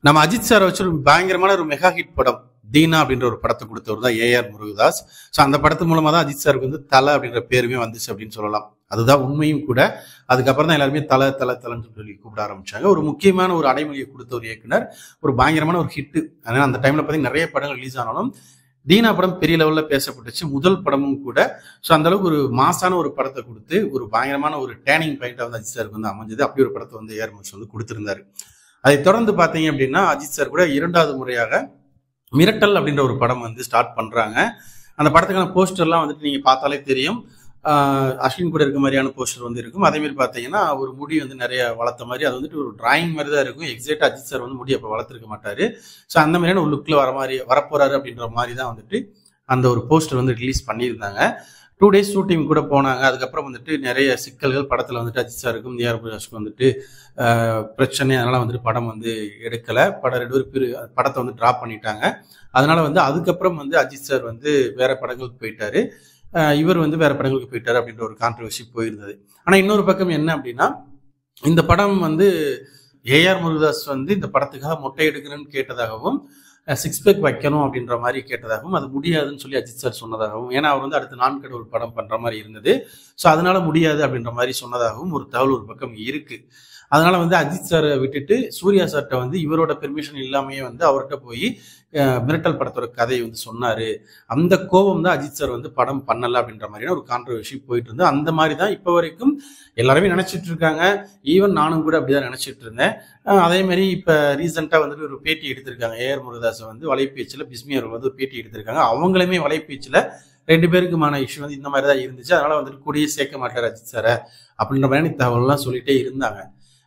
நம்ம அஜித் சார் வச்சு ஒரு பயங்கரமான ஒரு மெகா ஹிட் படம் தீனா அப்படின்ற ஒரு படத்தை கொடுத்தவர் தான் ஏஆர் முருகதாஸ். ஸோ அந்த படத்து மூலமா தான் அஜித் சாருக்கு வந்து தலை அப்படின்ற பேருமே வந்துச்சு அப்படின்னு சொல்லலாம். அதுதான் உண்மையும் கூட. அதுக்கப்புறம் தான் எல்லாருமே தலைன்னு சொல்லி கூப்பிட ஆரம்பிச்சாங்க. ஒரு முக்கியமான ஒரு அடைமொழியை கொடுத்த ஒரு இயக்குனர், ஒரு பயங்கரமான ஒரு ஹிட். அதனால அந்த டைம்ல பார்த்தீங்கன்னா நிறைய படங்கள் ரிலீஸ் ஆனாலும் தீனா படம் பெரிய லெவலில் பேசப்பட்டுச்சு. முதல் படமும் கூட. ஸோ அந்த அளவுக்கு ஒரு மாசான ஒரு படத்தை கொடுத்து ஒரு பயங்கரமான ஒரு டேர்னிங் பாயிண்டா வந்து அஜித் சாருக்கு வந்து அமைஞ்சது. அப்படி ஒரு படத்தை வந்து ஏஆர் முருகதாஸ் வந்து கொடுத்திருந்தாரு. அதை தொடர்ந்து பார்த்தீங்க அப்படின்னா அஜித் சார் கூட இரண்டாவது முறையாக மிரட்டல் அப்படின்ற ஒரு படம் வந்து ஸ்டார்ட் பண்றாங்க. அந்த படத்துக்கான போஸ்டர்லாம் வந்துட்டு நீங்க பார்த்தாலே தெரியும். அஸ்வின் கூட இருக்க மாதிரியான போஸ்டர் வந்து இருக்கும். அதே மாதிரி பார்த்தீங்கன்னா ஒரு முடி வந்து நிறைய வளர்த்த மாதிரி, அது வந்துட்டு ஒரு டிராயிங் மாதிரி தான் இருக்கும். எக்ஸாக்டா அஜித் சார் வந்து முடி அப்போ வளர்த்துருக்க மாட்டாரு. ஸோ அந்த மாதிரியான ஒரு லுக்ல வரப்போறாரு அப்படின்ற மாதிரி தான் வந்துட்டு அந்த ஒரு போஸ்டர் வந்து ரிலீஸ் பண்ணியிருந்தாங்க. 2 days ஷூட்டிங் கூட போனாங்க. அதுக்கப்புறம் வந்துட்டு நிறைய சிக்கல்கள் படத்தில் வந்துட்டு அஜித் சாருக்கும் ஏஆர் முருகதாஸுக்கும் வந்துட்டு பிரச்சனை. அதனால வந்துட்டு படம் வந்து எடுக்கல. ரெண்டு பேரும் படத்தை வந்து டிராப் பண்ணிட்டாங்க. அதனால வந்து அதுக்கப்புறம் வந்து அஜித் சார் வந்து வேற படங்களுக்கு போயிட்டாரு, இவர் வந்து வேற படங்களுக்கு போயிட்டாரு அப்படின்ற ஒரு கான்ட்ரவர்சி போயிருந்தது. ஆனா இன்னொரு பக்கம் என்ன அப்படின்னா, இந்த படம் வந்து ஏஆர் முருகதாஸ் வந்து இந்த படத்துக்காக மொட்டை எடுக்கிறேன்னு கேட்டதாகவும், 6 பேக் வைக்கணும் அப்படின்ற மாதிரி கேட்டதாகவும், அது முடியாதுன்னு சொல்லி அஜித் சார் சொன்னதாகவும், ஏன்னா அவர் வந்து அடுத்து நான் கடவுள் படம் பண்ற மாதிரி இருந்தது. ஸோ அதனால முடியாது அப்படின்ற மாதிரி சொன்னதாகவும் ஒரு தகவல் ஒரு பக்கம் இருக்கு. அதனால வந்து அஜித் சாரை விட்டுட்டு சூர்யா சார்ட்ட வந்து இவரோட பெர்மிஷன் இல்லாமையே வந்து அவர்கிட்ட போய் மிரட்டல் படத்தோட கதையை வந்து சொன்னாரு. அந்த கோபம் தான் அஜித் சார் வந்து படம் பண்ணல அப்படின்ற மாதிரியான ஒரு கான்ட்ரவர்சி போயிட்டு இருந்து, அந்த மாதிரி தான் இப்போ வரைக்கும் எல்லாருமே நினைச்சிட்டு இருக்காங்க. ஈவன் நானும் கூட அப்படிதான் நினைச்சிட்டு இருந்தேன். அதே மாதிரி இப்ப ரீசெண்டா வந்துட்டு ஒரு பேட்டி எடுத்திருக்காங்க. ஏஆர் முருகதாஸ் வந்து வலைப்பேச்சுல பிஸ்மி அவர்கள் வந்து பேட்டி எடுத்திருக்காங்க. அவங்களுமே வலைப்பேச்சுல 2 பேருக்குமான இஷ்யூ வந்து இந்த மாதிரி தான் இருந்துச்சு. அதனால வந்துட்டு கூடிய சேர்க்க மாட்டார் அஜித் சாரை அப்படின்ற மாதிரி தகவல்லாம் சொல்லிட்டே இருந்தாங்க.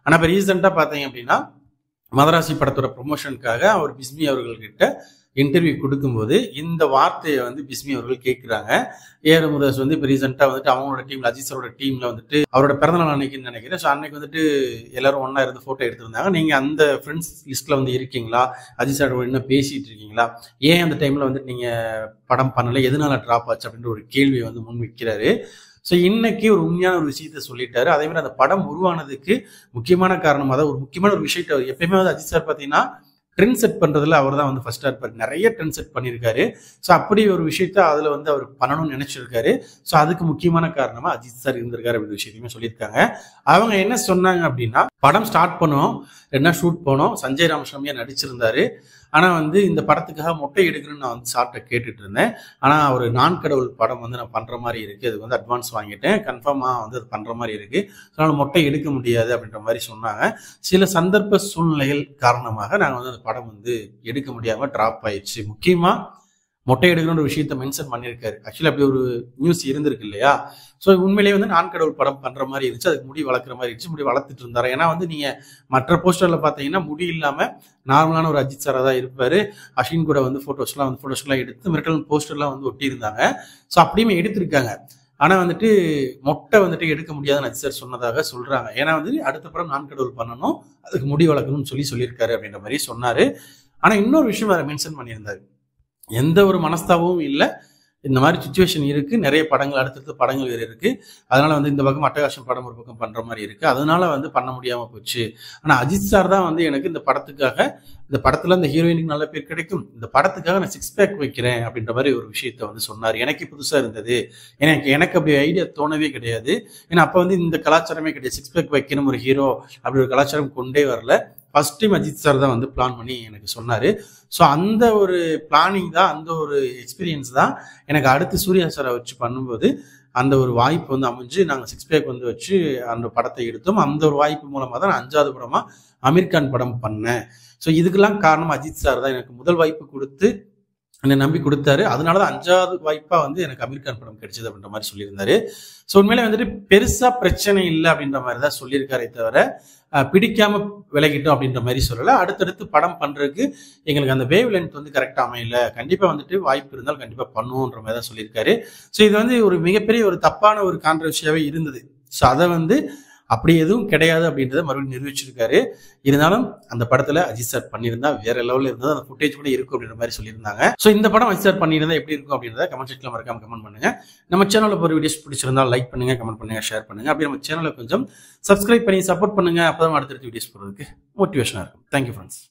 ஆனா இப்ப ரீசெண்டா பாத்தீங்க அப்படின்னா மதராசி படத்தோட ப்ரொமோஷனுக்காக அவர் பிஸ்மி அவர்கள்கிட்ட இன்டர்வியூ கொடுக்கும்போது இந்த வார்த்தையை வந்து பிஸ்மி அவர்கள் கேட்கிறாங்க. ஏஆர் முருகதாஸ் வந்து இப்போ ரீசெண்டா வந்துட்டு அவங்களோட டீம்ல அஜித் சாரோட டீம்ல வந்துட்டு அவரோட பிறந்தநாள் அன்னைக்குன்னு நினைக்கிறேன். ஸோ அன்னைக்கு வந்துட்டு எல்லாரும் ஒன்னா இருந்து போட்டோ எடுத்திருந்தாங்க. நீங்க அந்த ஃப்ரெண்ட்ஸ் லிஸ்ட்ல வந்து இருக்கீங்களா, அஜித் சாரோட என்ன பேசிட்டு இருக்கீங்களா, ஏன் அந்த டைம்ல வந்துட்டு நீங்க படம் பண்ணல, எதனால டிராப் ஆச்சு அப்படின்ற ஒரு கேள்வியை வந்து முன்வைக்கிறாரு. ஸோ இன்னைக்கு ஒரு உண்மையான ஒரு விஷயத்த சொல்லிட்டாரு. அதே மாதிரி அந்த படம் உருவானதுக்கு முக்கியமான காரணம், அதாவது ஒரு முக்கியமான ஒரு விஷயத்த எப்பயுமே வந்து அஜித் சார் பார்த்தீங்கன்னா ட்ரெண்ட் செட் பண்றதுல அவர் தான் வந்து ஃபர்ஸ்டா இருப்பாரு. நிறைய ட்ரெண்ட் செட் பண்ணியிருக்காரு. ஸோ அப்படி ஒரு விஷயத்த அதுல வந்து அவர் பண்ணணும்னு நினைச்சிருக்காரு. ஸோ அதுக்கு முக்கியமான காரணமா அஜித் சார் இருந்திருக்காரு அப்படின்ற விஷயத்தையுமே சொல்லியிருக்காங்க. அவங்க என்ன சொன்னாங்க அப்படின்னா, படம் ஸ்டார்ட் பண்ணோம், 2 நாள் ஷூட் போனோம், சஞ்சய் ராமசாமியா நடிச்சிருந்தாரு. ஆனா வந்து இந்த படத்துக்காக மொட்டை எடுக்கணும்னு நான் வந்து சார்ட்ட கேட்டுட்டு இருந்தேன். ஆனா ஒரு நான் கடவுள் படம் வந்து நான் பண்ற மாதிரி இருக்கு, அது வந்து அட்வான்ஸ் வாங்கிட்டேன், கன்ஃபார்மா வந்து அது பண்ற மாதிரி இருக்கு, அதனால மொட்டை எடுக்க முடியாது அப்படின்ற மாதிரி சொன்னாங்க. சில சந்தர்ப்ப சூழ்நிலைகள் காரணமாக நாங்கள் வந்து அந்த படம் வந்து எடுக்க முடியாம டிராப் ஆயிடுச்சு. முக்கியமா மொட்டை எடுக்கணுன்ற விஷயத்த மென்ஷன் பண்ணியிருக்காரு. ஆக்சுவலி அப்படி ஒரு நியூஸ் இருந்திருக்கு இல்லையா. ஸோ உண்மையிலேயே வந்து நான் கடவுள் படம் பண்ற மாதிரி இருந்துச்சு, அதுக்கு முடி வளர்க்குற மாதிரி இருந்துச்சு, முடி வளர்த்துட்டு இருந்தாரு. ஏன்னா வந்து நீங்க மற்ற போஸ்டர்ல பாத்தீங்கன்னா முடி இல்லாம நார்மலான ஒரு அஜித் சாரா தான் இருப்பாரு. அஸ்வின் கூட வந்து போட்டோஸ்லாம் எடுத்து மிரட்டல் போஸ்டர்லாம் வந்து ஒட்டி இருந்தாங்க. ஸோ அப்படியுமே எடுத்திருக்காங்க. ஆனா வந்துட்டு மொட்டை வந்துட்டு எடுக்க முடியாதுன்னு அஜித் சார் சொன்னதாக சொல்றாங்க. ஏன்னா வந்து அடுத்த படம் நான் கடவுள் பண்ணணும், அதுக்கு முடி வளர்க்கணும்னு சொல்லியிருக்காரு அப்படின்ற மாதிரி சொன்னாரு. ஆனா இன்னொரு விஷயம் அதை மென்ஷன் பண்ணியிருந்தாரு, எந்த ஒரு மனஸ்தாபமும் இல்லை, இந்த மாதிரி சுச்சுவேஷன் இருக்கு, நிறைய படங்கள் அடுத்தடுத்து படங்கள் வேறு இருக்கு, அதனால வந்து இந்த பக்கம் அட்டகாசம் படம் ஒரு பக்கம் பண்ற மாதிரி இருக்கு, அதனால வந்து பண்ண முடியாம போச்சு. ஆனா அஜித் சார் தான் வந்து எனக்கு இந்த படத்துக்காக, இந்த படத்துல இந்த ஹீரோயினுக்கு நல்ல பேர் கிடைக்கும், இந்த படத்துக்காக நான் 6 பேக் வைக்கிறேன் அப்படின்ற மாதிரி ஒரு விஷயத்த வந்து சொன்னார். எனக்கு புதுசா இருந்தது. எனக்கு அப்படி ஐடியா தோணவே கிடையாது. ஏன்னா அப்ப வந்து இந்த கலாச்சாரமே கிடையாது, 6 பேக் வைக்கணும் ஒரு ஹீரோ அப்படி ஒரு கலாச்சாரம் கொண்டே வரல. ஃபர்ஸ்ட் டைம் அஜித் சார் தான் வந்து பிளான் பண்ணி எனக்கு சொன்னாரு. ஸோ அந்த ஒரு பிளானிங் தான், அந்த ஒரு எக்ஸ்பீரியன்ஸ் தான் எனக்கு அடுத்து சூர்யா சாரை வச்சு பண்ணும்போது அந்த ஒரு வாய்ப்பு வந்து அமைஞ்சு நாங்கள் 6 பேக் வந்து வச்சு அந்த படத்தை எடுத்தோம். அந்த ஒரு வாய்ப்பு மூலமாக தான் நான் 5வது படமா அமீர்கான் படம் பண்ணேன். ஸோ இதுக்கெல்லாம் காரணம் அஜித் சார் தான். எனக்கு முதல் வாய்ப்பு கொடுத்து என்னை நம்பி கொடுத்தாரு. அதனாலதான் 5வது வாய்ப்பா வந்து எனக்கு அமீர்கான் படம் கிடைச்சது அப்படின்ற மாதிரி சொல்லியிருந்தாரு. ஸோ உண்மையிலே வந்துட்டு பெருசா பிரச்சனை இல்லை அப்படின்ற மாதிரி தான் சொல்லியிருக்காரே தவிர பிடிக்காம விலகிட்டோம் அப்படின்ற மாதிரி சொல்லலை. அடுத்தடுத்து படம் பண்றதுக்கு எங்களுக்கு அந்த வேவ் லென்த் வந்து கரெக்டா அமையல, கண்டிப்பா வந்துட்டு வாய்ப்பு இருந்தால் கண்டிப்பா பண்ணுவோன்ற மாதிரி தான் சொல்லியிருக்காரு. ஸோ இது வந்து ஒரு மிகப்பெரிய ஒரு தப்பான ஒரு கான்ட்ரவர்சியாவே இருந்தது. ஸோ அதை வந்து அப்படி எதுவும் கிடையாது அப்படின்றத மறுபடியும் நிரூபிச்சிருக்காரு. இருந்தாலும் அந்த படத்துல அஜித் சார் பண்ணியிருந்தா வேற லெவலில் இருந்தது. அந்த ஃபுட்டேஜ் கூட இருக்கும் அப்படின்ற மாதிரி சொல்லியிருந்தாங்க. ஸோ இந்த படம் அஜித் சார் பண்ணியிருந்தா எப்படி இருக்கும் அப்படின்றத கமெண்ட் செக்ஷன்ல மறக்காம கமெண்ட் பண்ணுங்க. நம்ம சேனல்ல போகிற வீடியோஸ் பிடிச்சிருந்தா லைக் பண்ணுங்க, கமெண்ட் பண்ணுங்க, ஷேர் பண்ணுங்க. அப்படி நம்ம சேனலை கொஞ்சம் சப்ஸ்கிரைப் பண்ணி சப்போர்ட் பண்ணுங்க. அப்பதான் அடுத்தடுத்த வீடியோஸ் போறதுக்கு மோட்டிவேஷனா இருக்கும். Thank you friends.